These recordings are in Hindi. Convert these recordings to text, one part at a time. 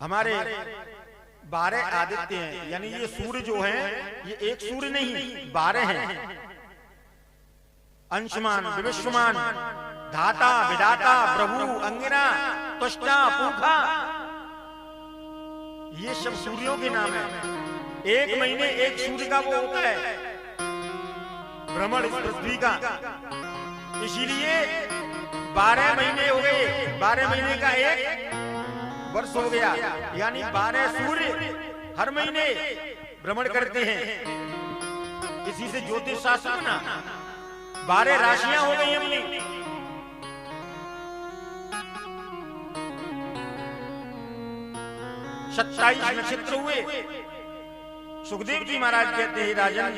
हमारे 12 आदित्य हैं, यानी ये सूर्य जो है ये एक सूर्य नहीं 12 हैं। अंशमान, विवस्वमान, धाता, विधाता, प्रभु, अंगिरा, त्वष्टा, पूखा, ये सब सूर्यों के नाम है। एक महीने एक सूर्य का वो होता है भ्रमण इस पृथ्वी का, इसीलिए 12 महीने हो गए। 12 महीने का एक वर्ष हो गया, यानी 12 सूर्य हर महीने भ्रमण करते हैं। इसी से ज्योतिष शास्त्र ना 12 राशियां हो गई अपनी। सत्ताईस नक्षत्र हुए। सुखदेव जी महाराज कहते हैं राजन,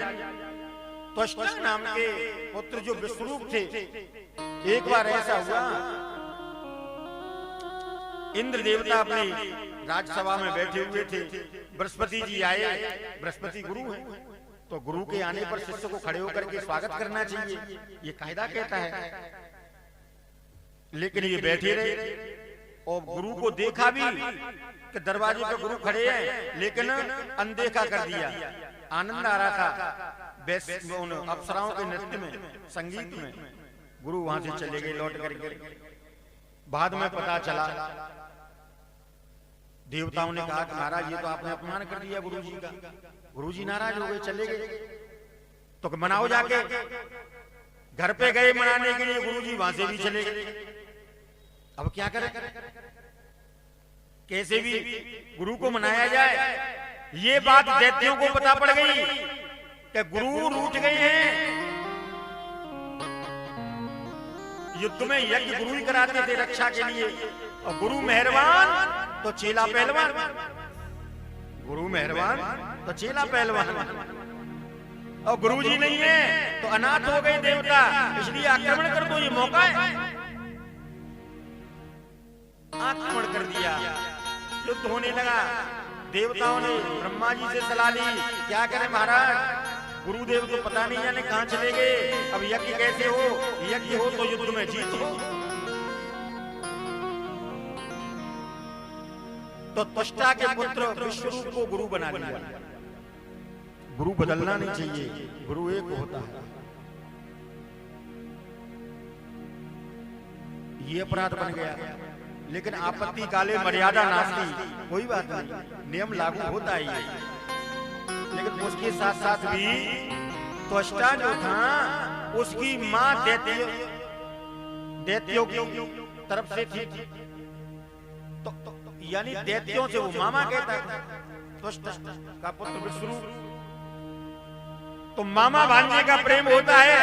त्वष्टा नाम के पुत्र जो विश्वरूप थे, एक बार ऐसा हुआ इंद्र देवता अपनी राजसभा में बैठे हुए थे। बृहस्पति जी आए, बृहस्पति गुरु हैं, तो गुरु के आने पर शिष्य को खड़े होकर के स्वागत करना चाहिए, ये कायदा कहता है। लेकिन ये बैठे रहे और गुरु को देखा भी कि दरवाजे पर गुरु खड़े हैं, लेकिन अनदेखा कर दिया। आनंद आ रहा था अप्सराओं के नृत्य में, संगीत में। गुरु वहां से चले गए लौट करके। बाद में पता चला, देवताओं ने कहा कि महाराज ये तो आपने अपमान कर दिया गुरु जी का। गुरु जी नाराज हो गए, चले गए। तो मनाओ जाके। घर पे गए मनाने के लिए, गुरु जी वहां से भी चले गए। अब क्या करें, कैसे भी गुरु को मनाया जाए। ये बात दैत्यों को पता पड़ गई कि गुरु रूठ गए हैं। युद्ध में यज्ञ गुरु ही कराते थे रक्षा के लिए, और गुरु मेहरबान तो चेला पहलवान। गुरु मेहरबान तो चेला पहलवान, और गुरु जी नहीं है तो अनाथ हो गए देवता। इसलिए आक्रमण कर दो, ये मौका है। आक्रमण कर दिया, युद्ध होने लगा। देवताओं ने ब्रह्मा जी से सलाह ली, क्या करें महाराज, गुरुदेव तो पता नहीं जाने कहां चले गए। अब यज्ञ कैसे हो, यज्ञ हो तो युद्ध में जीत हो। तो त्वष्टा के पुत्र विश्वरूप को गुरु बना लिया। गुरु बदलना नहीं चाहिए, गुरु एक होता है। ये अपराध बन गया, लेकिन आपत्ति काले मर्यादा नास्ति, कोई बात नहीं, नियम लागू होता ही है। लेकिन उसके साथ साथ भी त्वष्टा जो था उसकी मां दैत्यों की तरफ से थी, तो यानी दैत्यों से वो मामा कहता था। त्वष्टा का पुत्र विश्वरूप, तो मामा भांजे का प्रेम होता है।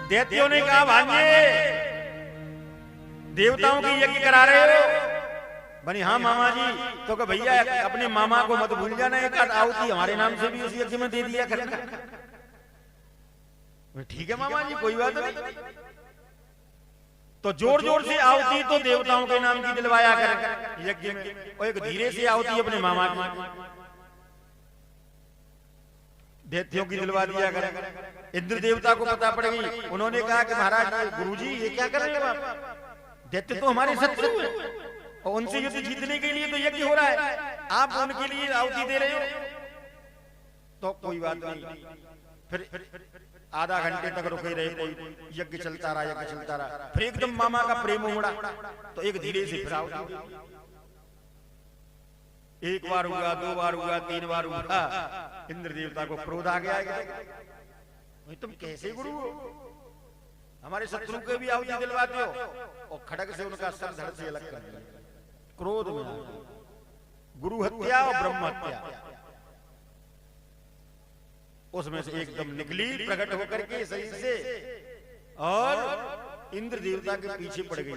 दैत्यों ने कहा भांजे देवताओं की यज्ञ करा रहे हो? बनी हाँ मामा जी। तो कहा भैया अपने मामा को मत भूल जाना, एक आहुति हमारे नाम से भी उस यज्ञ में दे दिया करना। ठीक है मामा जी, कोई बात नहीं। तो जोर जोर से आहुति तो देवताओं के नाम की दिलवाया कर यज्ञ में, और एक धीरे से आहुति अपने मामा की, दैत्यों की दिलवा दिया कर। इंद्र देवता को पता पड़ गई, उन्होंने कहा कि महाराज गुरुजी ये क्या कर रहे हैं आप, दैत्य तो हमारे शत्रु हैं और उनसे युद्ध जीतने के लिए तो यज्ञ हो रहा है, आप उनके लिए आहुति दे रहे हो। तो कोई बात नहीं, फिर आधा घंटे तक रुके रहे, कोई यज्ञ चलता रहा, यज्ञ चलता रहा। फिर एकदम मामा का प्रेम उमड़ा, तो एक धीरे से फिर आहुति। एक बार हुआ, 2 बार हुआ, 3 बार हुआ। इंद्र देवता को क्रोध आ गया, तुम कैसे गुरु हो, हमारे शत्रु के भी आहुति दिलवाते हो। और खड़ग से उनका सर धड़ से अलग कर दिया, क्रोध में। गुरु हत्या और ब्रह्म हत्या उसमें से एकदम निकली प्रकट होकर के शरीर से, और इंद्र देवता के पीछे पड़ गई।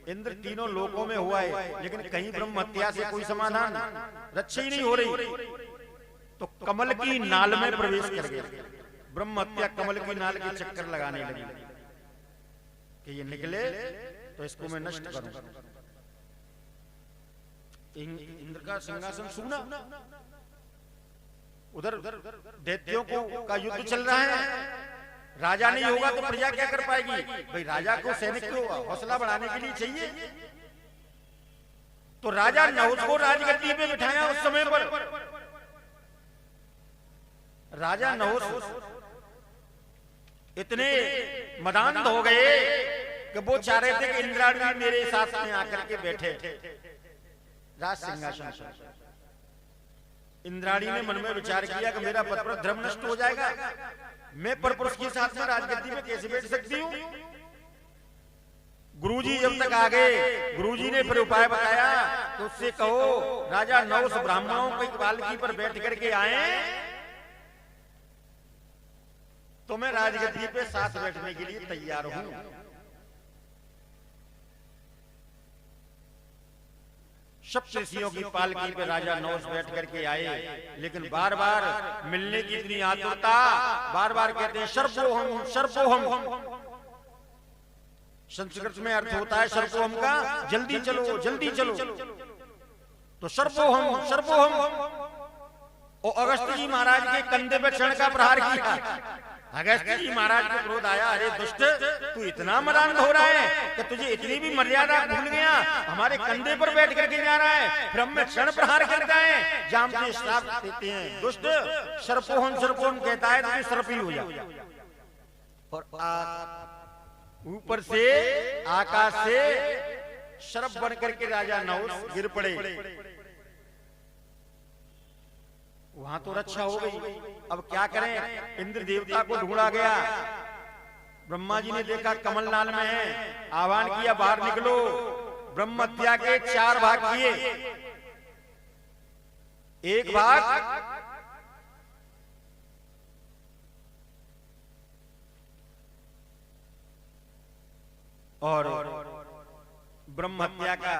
इंद्र तीनों लोकों में हुआ है, लेकिन कहीं ब्रह्म हत्या से कोई समाधान, रक्षा ही नहीं हो रही। तो कमल की नाल में प्रवेश कर गए। ब्रह्म हत्या कमल की नाल के चक्कर लगाने लगी कि ये निकले तो इसको मैं नष्ट करूं। इंद्र का सिंहासन सूना, उधर दैत्यों का युद्ध चल रहा है। राजा नहीं होगा तो प्रजा क्या कर पाएगी भाई, राजा को सैनिक को हौसला बढ़ाने के लिए चाहिए। तो राजा नहुष को राजगद्दी पे बिठाया उस समय पर। राजा नहुष इतने मदान हो गए कि वो चाह रहे थे कि इंद्राणी मेरे साथ में आकर के बैठे राज सिंहासन पर। इंद्राणी ने मन में विचार किया कि मेरा पद पर धर्म नष्ट हो जाएगा, मैं परपुरुष के साथ में राजगद्दी में कैसे बैठ सकती हूँ। गुरुजी जब तक आ गए, गुरुजी ने फिर उपाय बताया तो उससे कहो राजा नहुष ब्राह्मणों की पालकी पर बैठ करके आए तो मैं राजगद्दी पे साथ बैठने के लिए तैयार हूं। सप्त ऋषियों की पालकी पे राजा नहुष बैठ करके आए, लेकिन बार बार मिलने की इतनी आतुरता, बार बार कहते हैं सर्पोहम सर्पोहम। संस्कृत में अर्थ होता है सर्पोहम का जल्दी चलो जल्दी चलो। तो सर्पोहम सर्पोहम। और अगस्त्य जी महाराज के कंधे पे क्षण का प्रहार किया। अगस्त्य जी महाराज को क्रोध आया, अरे दुष्ट, तू इतना मदान हो रहा है कि तुझे इतनी भी मर्यादा भूल गया, हमारे कंधे पर बैठ करके जा रहा है, फिर हम क्षण प्रहार करता है, जामते श्राप देते हैं। दुष्ट, सर्पोहम सर्पोहम कहता है तो सर्प ही हो जा। और ऊपर से आकाश से सर्प बन करके राजा नहुष गिर पड़े। वहां तो रक्षा हो गई। अब क्या करें, इंद्र देवता को ढूंढा गया। ब्रह्मा जी ने देखा कमल नाल में है, आह्वान किया बाहर निकलो। ब्रह्म हत्या के 4 भाग किए। एक भाग और ब्रह्म हत्या का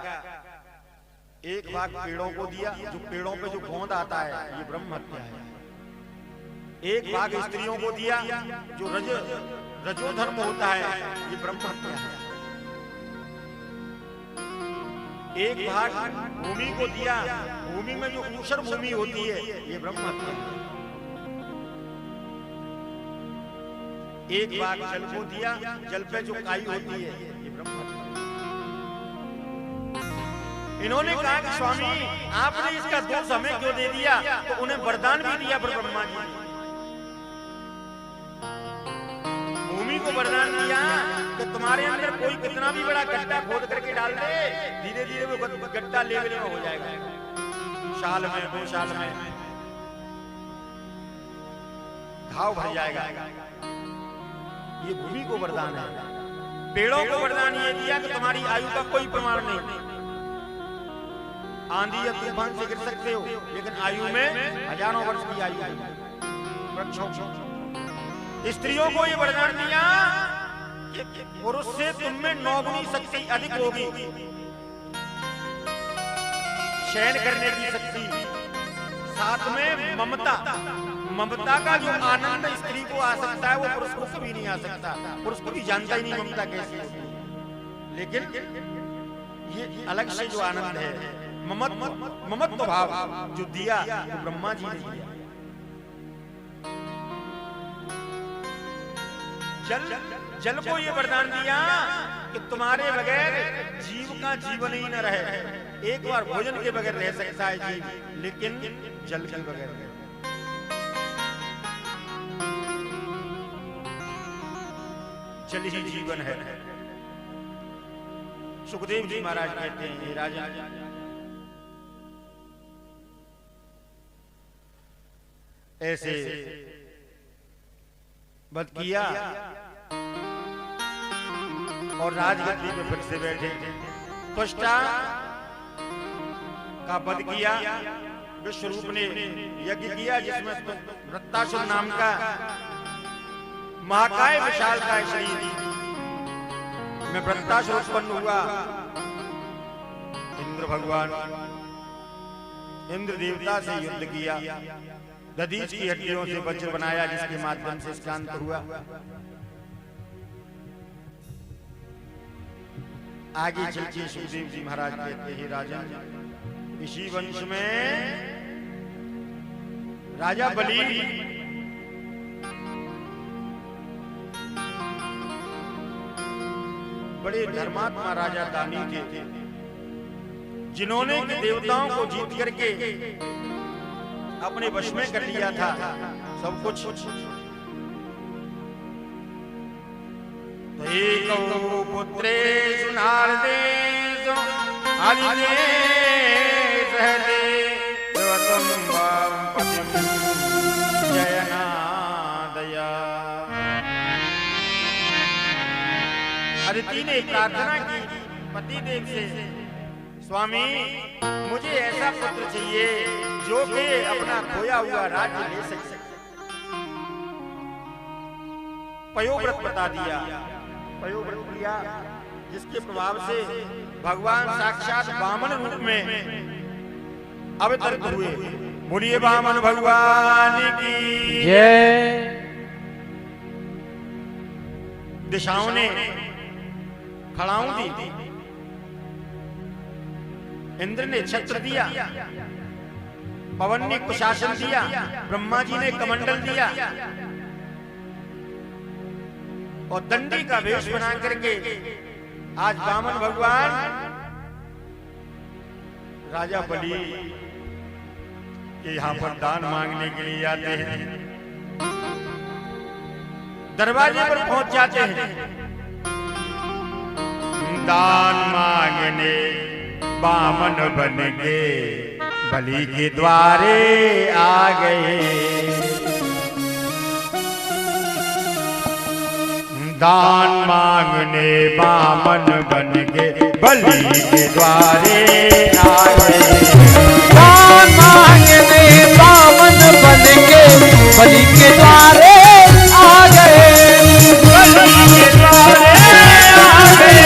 एक भाग पेड़ों को दिया, जो पेड़ों पे जो गोंद आता है ये ब्रह्म हत्या है। एक भाग स्त्रियों को दिया, जो रजोधर्म होता है ये ब्रह्म हत्या है। एक भाग भूमि को दिया, भूमि में जो ऊषर भूमि होती है ये ब्रह्म हत्या है। एक भाग जल को दिया, जल पे जो काई होती है ये ब्रह्म हत्या। इन्होंने कहा कि स्वामी आपने इसका दोष हमें क्यों दे दिया, तो उन्हें वरदान भी दिया पर ब्रह्मा जी भूमि को वरदान दिया कि तुम्हारे अंदर कोई कितना भी बड़ा गड्ढा खोद करके डाल दे, धीरे धीरे वो गड्ढा लेवल में हो जाएगा। साल में 2 साल में घाव भर जाएगा। ये भूमि को वरदान है। पेड़ों को वरदान ये दिया कि तुम्हारी आयु का कोई प्रमाण नहीं, आंधी या तूफान से गिर सकते हो, लेकिन आयु में हजारों वर्ष की आयु है। स्त्रियों को ये वरदान दिया कि पुरुष से तुम में 9 गुनी शक्ति अधिक होगी, शयन करने की शक्ति, साथ में ममता। ममता का जो आनंद स्त्री को आ सकता है वो पुरुष को कभी नहीं आ सकता। पुरुष को भी जानता ही नहीं ममता कैसी होती है, लेकिन ये अलग से जो आनंद है ममत्व भाव जो दिया वो ब्रह्मा जी ने दिया। जल को ये वरदान दिया कि तुम्हारे बगैर जीव का जीवन ही न रहे। एक बार भोजन के बगैर रह सकता है जीव, लेकिन जल के बगैर नहीं। जल ही जीवन है। सुखदेव जी महाराज कहते हैं, राजा ऐसे वध किया और राजगद्दी में फिर से बैठे। त्वष्टा का वध किया। विश्वरूप ने यज्ञ किया जिसमें वृत्तासुर नाम का महाकाय विशालकाय शरीर में वृत्तासुर उत्पन्न हुआ। इंद्र भगवान इंद्र देवता से युद्ध किया, दधीच की हड्डियों से वज्र बनाया जिसके माध्यम से शांत हुआ। आगे चलके सुखदेव जी महाराज कहते हैं, राजा इसी वंश में राजा बलि बड़े धर्मात्मा राजा दानी थे। जिन्होंने कि देवताओं को जीत करके अपने वश में कर लिया था सब कुछ। तो एक पुत्रेषु नारदेषु आदितेषु सहते देवतं वामपतिं जयनादया। अदिति ने प्रार्थना की पति देव से, स्वामी मुझे ऐसा पुत्र चाहिए जो कि अपना खोया हुआ राज्य ले सके। पयोव्रत बता दिया, पयोव्रत किया, जिसके प्रभाव से भगवान साक्षात वामन रूप में अवतरित हुए। बोलिए वामन भगवान की जय। दिशाओं ने खड़ाऊं दी, इंद्र ने छत्र दिया, पवन ने कुशासन दिया, ब्रह्मा जी ने कमंडल दिया और दंडी का वेश बना करके आज वामन भगवान राजा बलि के यहाँ पर दान मांगने के लिए आते हैं। दरवाजे पर पहुंच जाते हैं, दान मांगने वामन बन के बलि के द्वारे आ गए। दान मांगने वामन बन के बलि के द्वारे आ गए। दान मांगने वामन बन के बलि के द्वारे आ गए। बलि के द्वारे आ गए।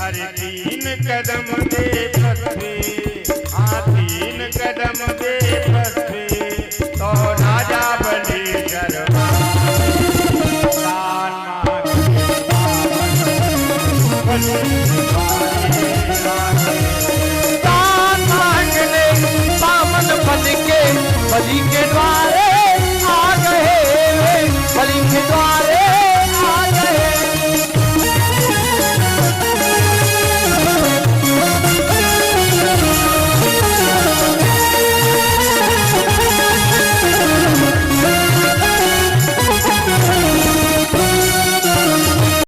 अरे तीन कदम दे पृथ्वी, हाँ तीन कदम दे पृथ्वी, तो राजा बलि दान मांगने वामन बन के बलि के द्वारे आ गए। बलि के द्वारे